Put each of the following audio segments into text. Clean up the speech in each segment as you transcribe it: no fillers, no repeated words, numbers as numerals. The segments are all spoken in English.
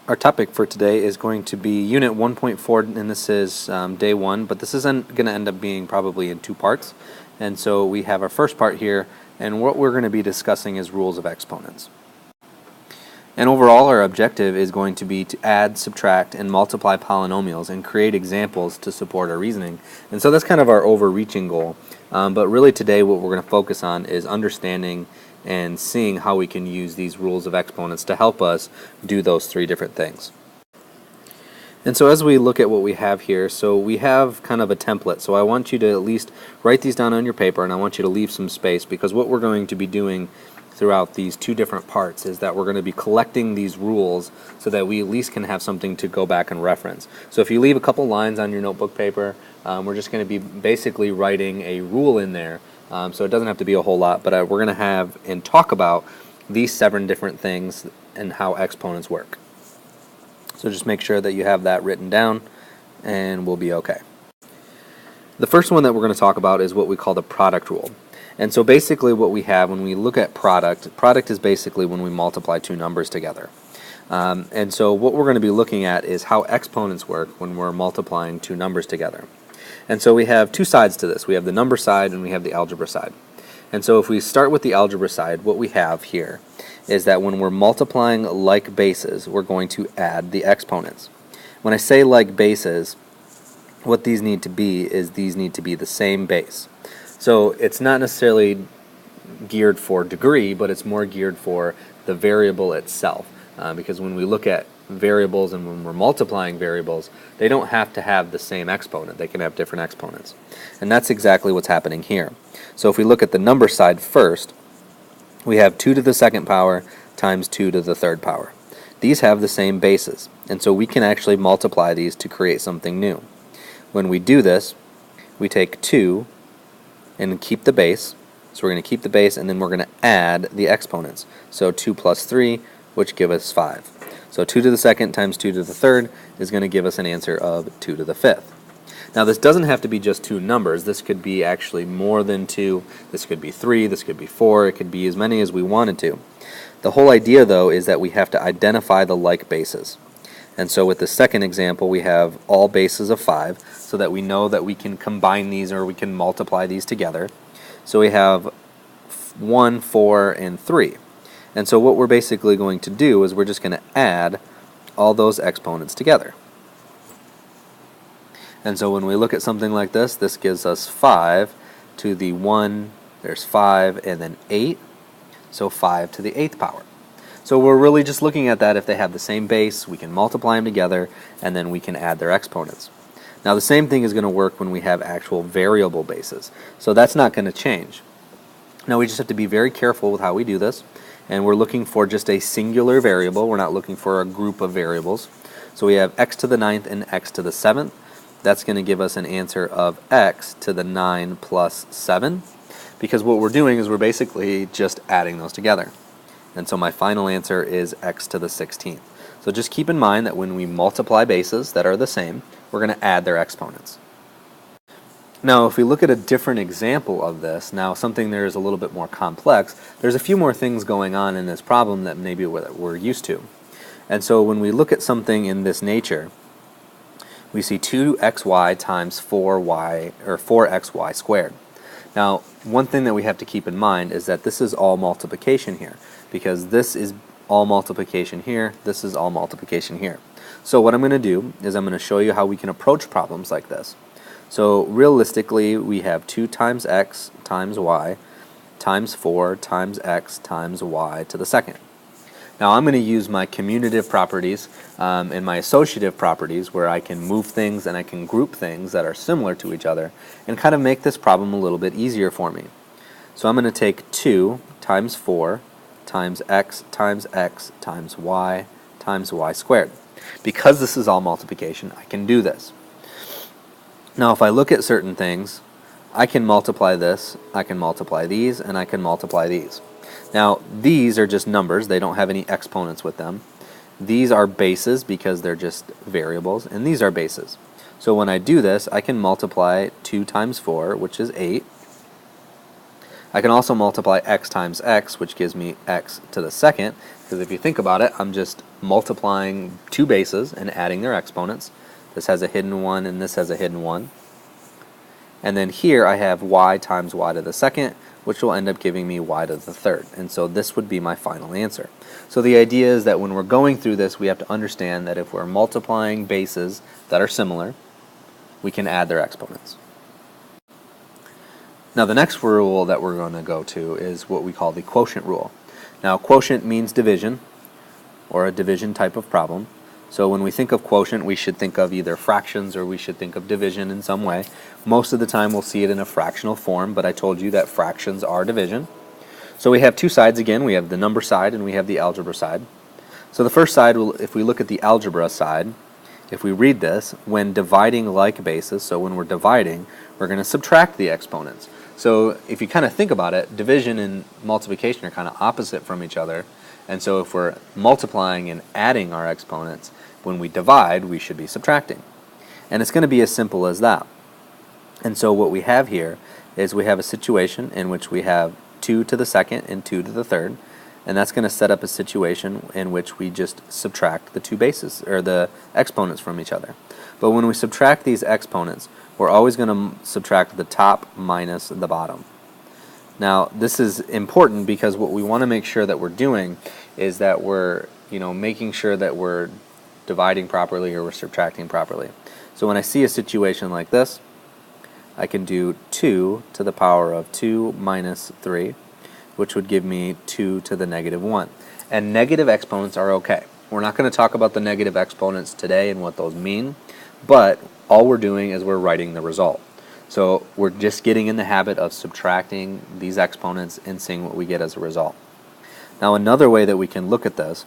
Our topic for today is going to be Unit 1.4, and this is Day 1, but this isn't going to end up being probably in two parts. And so we have our first part here, and what we're going to be discussing is rules of exponents. And overall, our objective is going to be to add, subtract, and multiply polynomials and create examples to support our reasoning. And so that's kind of our overreaching goal. But really today what we're going to focus on is understanding and seeing how we can use these rules of exponents to help us do those three different things. And so as we look at what we have here, so we have kind of a template. So I want you to at least write these down on your paper, and I want you to leave some space, because what we're going to be doing throughout these two different parts is that we're going to be collecting these rules so that we at least can have something to go back and reference. So if you leave a couple lines on your notebook paper, we're just going to be basically writing a rule in there. So it doesn't have to be a whole lot, but we're going to have and talk about these 7 different things and how exponents work. So just make sure that you have that written down and we'll be okay. The first one that we're going to talk about is what we call the product rule. And so basically what we have when we look at product is basically when we multiply two numbers together. And so what we're going to be looking at is how exponents work when we're multiplying two numbers together. And so we have two sides to this. We have the number side and we have the algebra side. And so if we start with the algebra side, what we have here is that when we're multiplying like bases, we're going to add the exponents. When I say like bases, what these need to be is these need to be the same base. So it's not necessarily geared for degree, but it's more geared for the variable itself. Because when we look at variables and when we're multiplying variables, they don't have to have the same exponent. They can have different exponents. And that's exactly what's happening here. So if we look at the number side first, we have 2 to the second power times 2 to the third power. These have the same bases, and so we can actually multiply these to create something new. When we do this, we take 2 and keep the base. So we're going to keep the base, and then we're going to add the exponents. So 2 plus 3, which give us 5. So 2 to the second times 2 to the third is going to give us an answer of 2 to the fifth. Now this doesn't have to be just two numbers. This could be actually more than 2. This could be 3. This could be 4. It could be as many as we wanted to. The whole idea, though, is that we have to identify the like bases. And so with the second example, we have all bases of 5, so that we know that we can combine these or we can multiply these together. So we have 1, 4, and 3. And so what we're basically going to do is we're just going to add all those exponents together. And so when we look at something like this, this gives us 5 to the 1, there's 5, and then 8, so 5 to the 8th power. So we're really just looking at that if they have the same base, we can multiply them together, and then we can add their exponents. Now the same thing is going to work when we have actual variable bases. So that's not going to change. Now we just have to be very careful with how we do this, and we're looking for just a singular variable. We're not looking for a group of variables. So we have x to the 9th and x to the 7th. That's going to give us an answer of x to the 9 plus 7, because what we're doing is we're basically just adding those together. And so my final answer is x to the 16th. So just keep in mind that when we multiply bases that are the same, we're going to add their exponents. Now if we look at a different example of this, now something there is a little bit more complex, there's a few more things going on in this problem that maybe we're used to. And so when we look at something in this nature, we see 2xy times 4y, or 4xy squared. Now, one thing that we have to keep in mind is that this is all multiplication here, because this is all multiplication here, this is all multiplication here. So what I'm going to do is I'm going to show you how we can approach problems like this. So realistically, we have 2 times x times y times 4 times x times y to the second. Now I'm going to use my commutative properties and my associative properties, where I can move things and I can group things that are similar to each other and kind of make this problem a little bit easier for me. So I'm going to take 2 times 4 times x times y squared. Because this is all multiplication, I can do this. Now if I look at certain things, I can multiply this, I can multiply these, and I can multiply these. Now these are just numbers, they don't have any exponents with them. These are bases because they're just variables, and these are bases. So when I do this, I can multiply 2 times 4, which is 8. I can also multiply x times x, which gives me x to the second, Because if you think about it, I'm just multiplying two bases and adding their exponents. This has a hidden 1 and this has a hidden 1. And then here I have y times y to the second, which will end up giving me y to the third. And so this would be my final answer. So the idea is that when we're going through this, we have to understand that if we're multiplying bases that are similar, we can add their exponents. Now the next rule that we're going to go to is what we call the quotient rule. Now quotient means division, or a division type of problem. So when we think of quotient, we should think of either fractions or we should think of division in some way. Most of the time we'll see it in a fractional form, but I told you that fractions are division. So we have two sides again. We have the number side and we have the algebra side. So the first side, if we look at the algebra side, if we read this, when dividing like bases, so when we're dividing, we're going to subtract the exponents. So if you kind of think about it, division and multiplication are kind of opposite from each other. And so if we're multiplying and adding our exponents, when we divide, we should be subtracting. And it's going to be as simple as that. And so what we have here is we have a situation in which we have 2 to the second and 2 to the third. And that's going to set up a situation in which we just subtract the two bases, or the exponents from each other. But when we subtract these exponents, we're always going to subtract the top minus the bottom. Now this is important because what we want to make sure that we're doing is that we're making sure that we're dividing properly or we're subtracting properly. So when I see a situation like this, I can do 2 to the power of 2 minus 3, which would give me 2 to the negative 1. And negative exponents are okay. We're not going to talk about the negative exponents today and what those mean, but all we're doing is we're writing the result. So we're just getting in the habit of subtracting these exponents and seeing what we get as a result. Now another way that we can look at this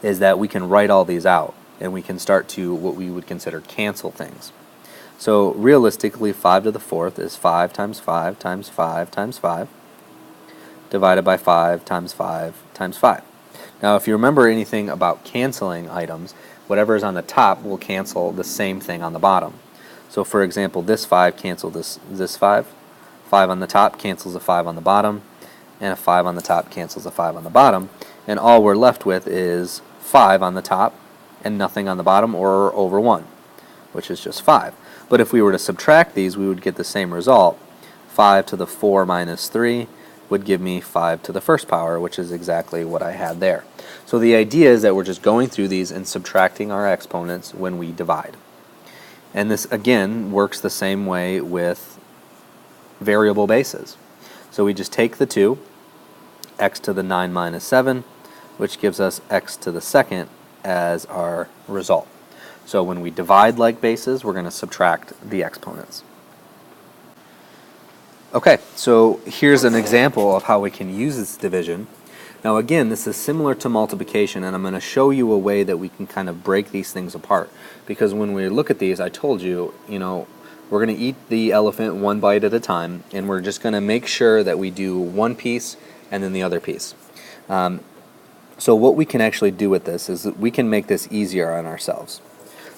is that we can write all these out and we can start to what we would consider cancel things. So realistically, 5 to the fourth is 5 times 5 times 5 times 5 divided by 5 times 5 times 5. Now if you remember anything about canceling items, whatever is on the top will cancel the same thing on the bottom. So for example, this 5 cancels this 5. 5 on the top cancels a 5 on the bottom, and a 5 on the top cancels a 5 on the bottom, and all we're left with is 5 on the top and nothing on the bottom, or over 1, which is just 5. But if we were to subtract these, we would get the same result. 5 to the 4 minus 3 would give me 5 to the first power, which is exactly what I had there. So the idea is that we're just going through these and subtracting our exponents when we divide. And this again works the same way with variable bases. So we just take the 2, x to the 9 minus 7, which gives us x to the second as our result. So when we divide like bases, we're going to subtract the exponents. Okay, so here's an example of how we can use this division. Now again, this is similar to multiplication, and I'm going to show you a way that we can kind of break these things apart. Because when we look at these, I told you, we're going to eat the elephant one bite at a time, and we're just going to make sure that we do one piece and then the other piece. So what we can actually do with this is that we can make this easier on ourselves.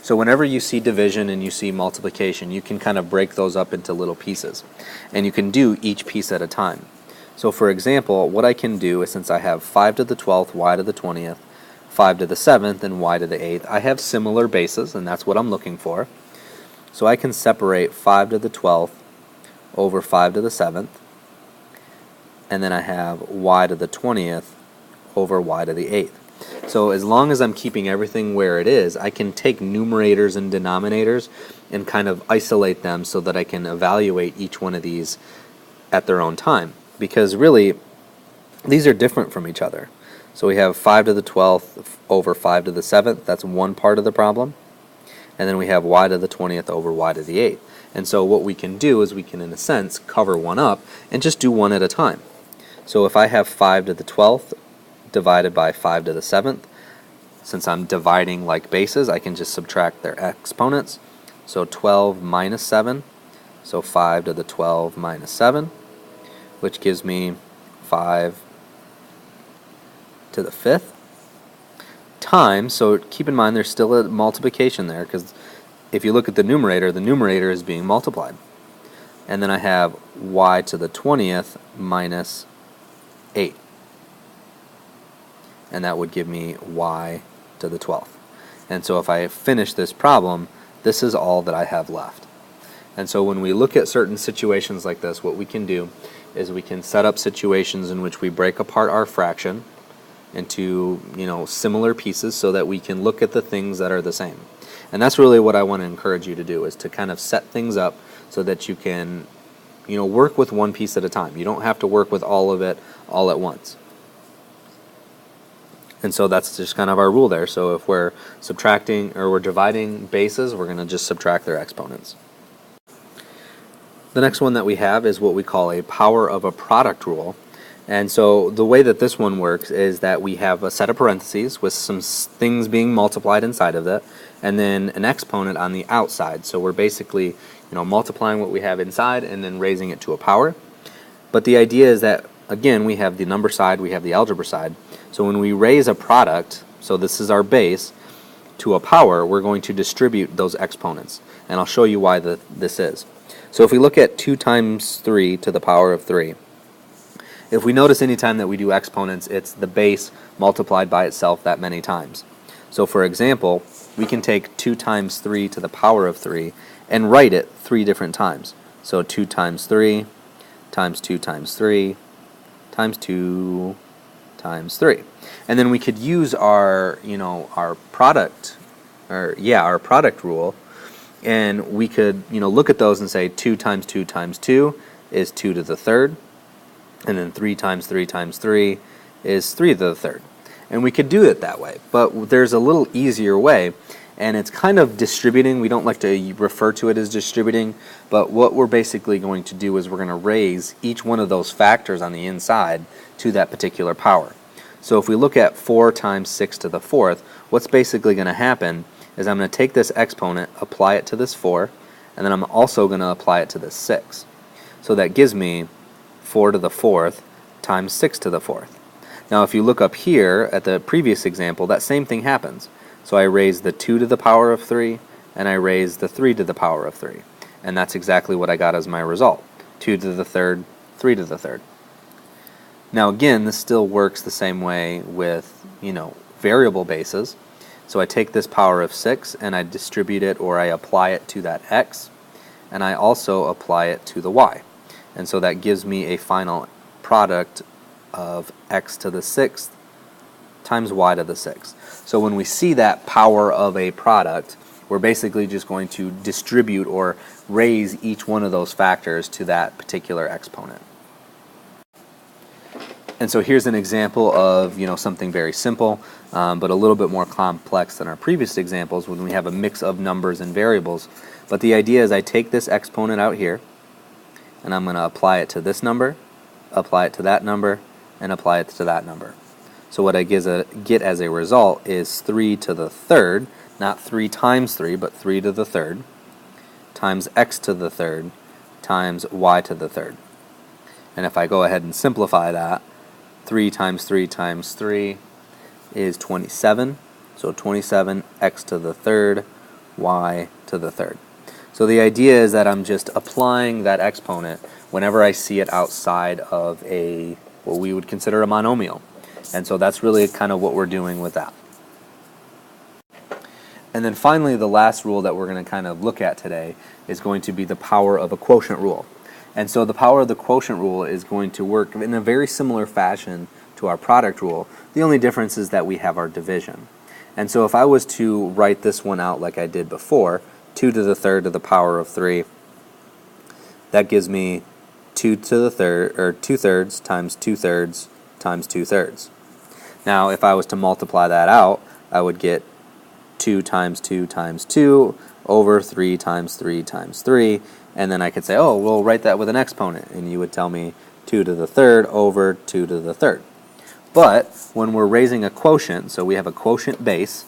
So whenever you see division and you see multiplication, you can kind of break those up into little pieces. And you can do each piece at a time. So for example, what I can do is, since I have 5 to the 12th, y to the 20th, 5 to the 7th, and y to the 8th, I have similar bases, and that's what I'm looking for. So I can separate 5 to the 12th over 5 to the 7th, and then I have y to the 20th over y to the 8th. So as long as I'm keeping everything where it is, I can take numerators and denominators and kind of isolate them so that I can evaluate each one of these at their own time. Because really, these are different from each other. So we have 5 to the 12th over 5 to the 7th. That's one part of the problem. And then we have y to the 20th over y to the 8th. And so what we can do is we can, in a sense, cover one up and just do one at a time. So if I have 5 to the 12th divided by 5 to the 7th, since I'm dividing like bases, I can just subtract their exponents. So 12 minus 7, so 5 to the 12 minus 7, which gives me 5 to the 5th, times, so keep in mind there's still a multiplication there, because if you look at the numerator is being multiplied. And then I have y to the 20th minus 8. and that would give me y to the 12th. And so if I finish this problem, this is all that I have left. And so when we look at certain situations like this, what we can do is we can set up situations in which we break apart our fraction into, similar pieces so that we can look at the things that are the same. And that's really what I want to encourage you to do, is to kind of set things up so that you can, work with one piece at a time. You don't have to work with all of it all at once. And so that's just kind of our rule there. So if we're subtracting or we're dividing bases, we're going to just subtract their exponents. The next one that we have is what we call a power of a product rule. And so the way that this one works is that we have a set of parentheses with some things being multiplied inside of it, and then an exponent on the outside. So we're basically, multiplying what we have inside and then raising it to a power. But the idea is that, again, we have the number side, we have the algebra side. So when we raise a product, so this is our base, to a power, we're going to distribute those exponents. And I'll show you why this is. So if we look at 2 times 3 to the power of 3, if we notice any time that we do exponents, it's the base multiplied by itself that many times. So for example, we can take 2 times 3 to the power of 3 and write it 3 different times. So 2 times 3 times 2 times 3 times 2 times 3. And then we could use our, our product rule, and we could, look at those and say 2 times 2 times 2 is 2 to the third. And then 3 times 3 times 3 is 3 to the third. And we could do it that way. But there's a little easier way, and it's kind of distributing. We don't like to refer to it as distributing, but what we're basically going to do is we're going to raise each one of those factors on the inside to that particular power. So if we look at 4 times 6 to the fourth, what's basically going to happen is I'm going to take this exponent, apply it to this 4, and then I'm also going to apply it to this 6. So that gives me 4 to the fourth times 6 to the fourth. Now if you look up here at the previous example, that same thing happens. So I raise the 2 to the power of 3, and I raise the 3 to the power of 3. And that's exactly what I got as my result. 2 to the third, 3 to the third. Now again, this still works the same way with, variable bases. So I take this power of 6 and I distribute it, or I apply it to that x, and I also apply it to the y. And so that gives me a final product of x to the 6th times y to the 6th. So when we see that power of a product, we're basically just going to distribute or raise each one of those factors to that particular exponent. And so here's an example of something very simple, but a little bit more complex than our previous examples when we have a mix of numbers and variables. But the idea is I take this exponent out here, and I'm going to apply it to this number, apply it to that number, and apply it to that number. So what I get as a result is 3 to the third, not 3 times 3, but 3 to the third, times x to the third, times y to the third. And if I go ahead and simplify that, 3 times 3 times 3 is 27. So 27 x to the third, y to the third. So the idea is that I'm just applying that exponent whenever I see it outside of what we would consider a monomial. And so that's really kind of what we're doing with that. And then finally, the last rule that we're going to kind of look at today is going to be the power of a quotient rule. And so the power of the quotient rule is going to work in a very similar fashion to our product rule. The only difference is that we have our division. And so if I was to write this one out like I did before, 2 to the third to the power of 3, that gives me 2 to the third, or 2 thirds times 2 thirds times 2 thirds. Now if I was to multiply that out, I would get 2 times 2 times 2 over 3 times 3 times 3, and then I could say, oh, we'll write that with an exponent, and you would tell me 2 to the third over 2 to the third. But when we're raising a quotient, so we have a quotient base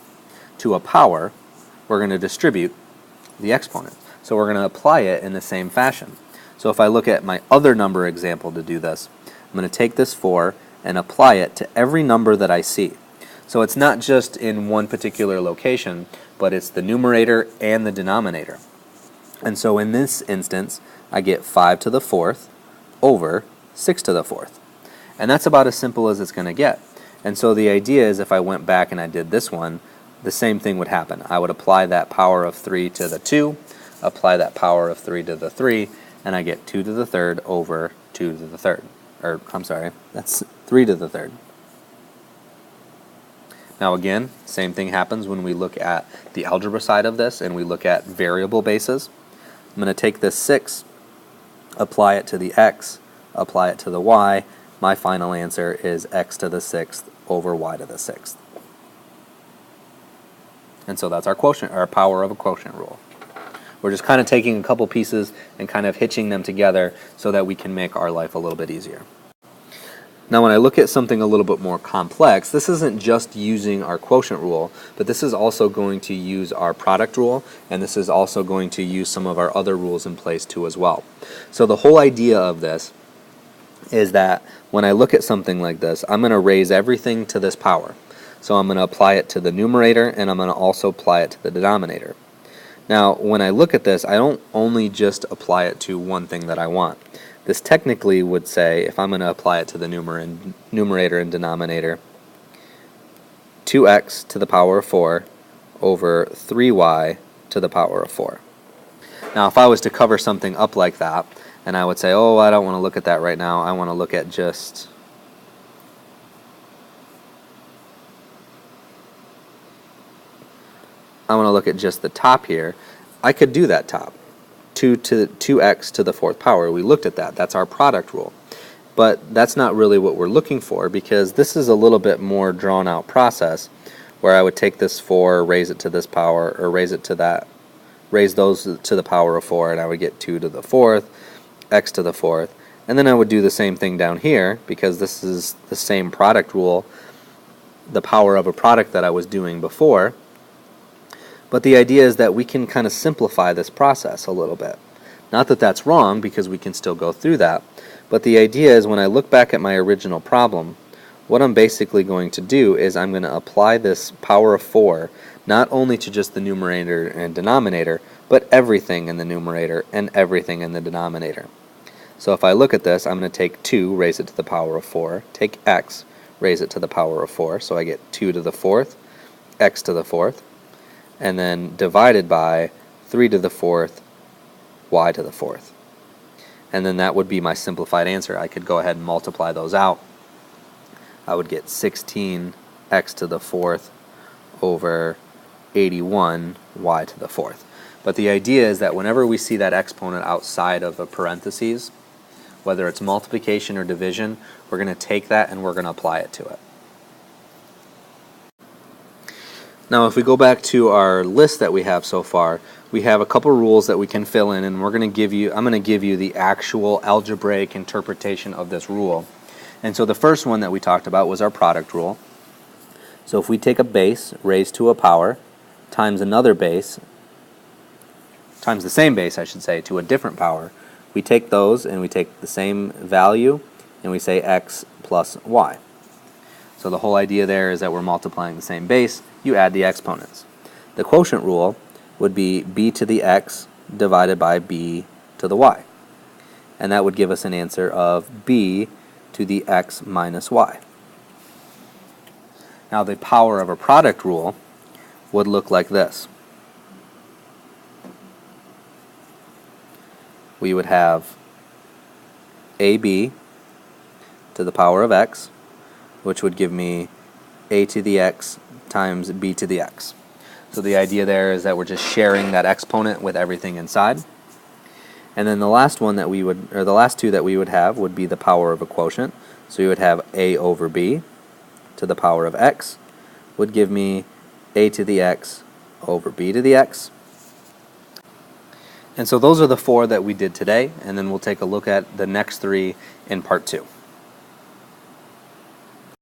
to a power, we're going to distribute the exponent. So we're going to apply it in the same fashion. So if I look at my other number example to do this, I'm going to take this 4 and apply it to every number that I see. So it's not just in one particular location, but it's the numerator and the denominator. And so in this instance, I get 5 to the fourth over 6 to the fourth. And that's about as simple as it's going to get. And so the idea is if I went back and I did this one, the same thing would happen. I would apply that power of 3 to the 2, apply that power of 3 to the 3, and I get 2 to the third over 2 to the third. Or, I'm sorry, that's 3 to the third. Now again, same thing happens when we look at the algebra side of this and we look at variable bases. I'm going to take this 6, apply it to the x, apply it to the y. My final answer is x to the 6th over y to the 6th. And so that's our quotient, our power of a quotient rule. We're just kind of taking a couple pieces and kind of hitching them together so that we can make our life a little bit easier. Now when I look at something a little bit more complex, this isn't just using our quotient rule, but this is also going to use our product rule, and this is also going to use some of our other rules in place too as well. So the whole idea of this is that when I look at something like this, I'm going to raise everything to this power. So I'm going to apply it to the numerator, and I'm going to also apply it to the denominator. Now when I look at this, I don't only just apply it to one thing that I want. This technically would say, if I'm going to apply it to the numerator and denominator, 2x to the power of 4 over 3y to the power of 4. Now if I was to cover something up like that, and I would say, oh, I don't want to look at that right now, I want to look at just the top here, I could do that top. 2x to the 4th power. We looked at that. That's our product rule. But that's not really what we're looking for, because this is a little bit more drawn out process where I would take this 4, raise it to this power, or raise it to that, raise those to the power of 4, and I would get 2 to the 4th, x to the 4th. And then I would do the same thing down here, because this is the same product rule, the power of a product that I was doing before. But the idea is that we can kind of simplify this process a little bit. Not that that's wrong, because we can still go through that, but the idea is when I look back at my original problem, what I'm basically going to do is I'm going to apply this power of 4 not only to just the numerator and denominator, but everything in the numerator and everything in the denominator. So if I look at this, I'm going to take 2, raise it to the power of 4, take x, raise it to the power of 4, so I get 2 to the 4th, x to the 4th, and then divided by 3 to the 4th, y to the 4th. And then that would be my simplified answer. I could go ahead and multiply those out. I would get 16 x to the 4th over 81 y to the 4th. But the idea is that whenever we see that exponent outside of a parentheses, whether it's multiplication or division, we're going to take that and we're going to apply it to it. Now if we go back to our list that we have so far, we have a couple rules that we can fill in, and I'm going to give you the actual algebraic interpretation of this rule. And so the first one that we talked about was our product rule. So if we take a base raised to a power times another base, times the same base I should say, to a different power, we take those and we take the same value and we say x plus y. So the whole idea there is that we're multiplying the same base, you add the exponents. The quotient rule would be b to the x divided by b to the y. And that would give us an answer of b to the x minus y. Now the power of a product rule would look like this. We would have ab to the power of x, which would give me a to the x times b to the x. So the idea there is that we're just sharing that exponent with everything inside. And then the last one that we would, or the last two that we would have would be the power of a quotient. So we would have a over b to the power of x would give me a to the x over b to the x. And so those are the four that we did today, and then we'll take a look at the next three in part 2.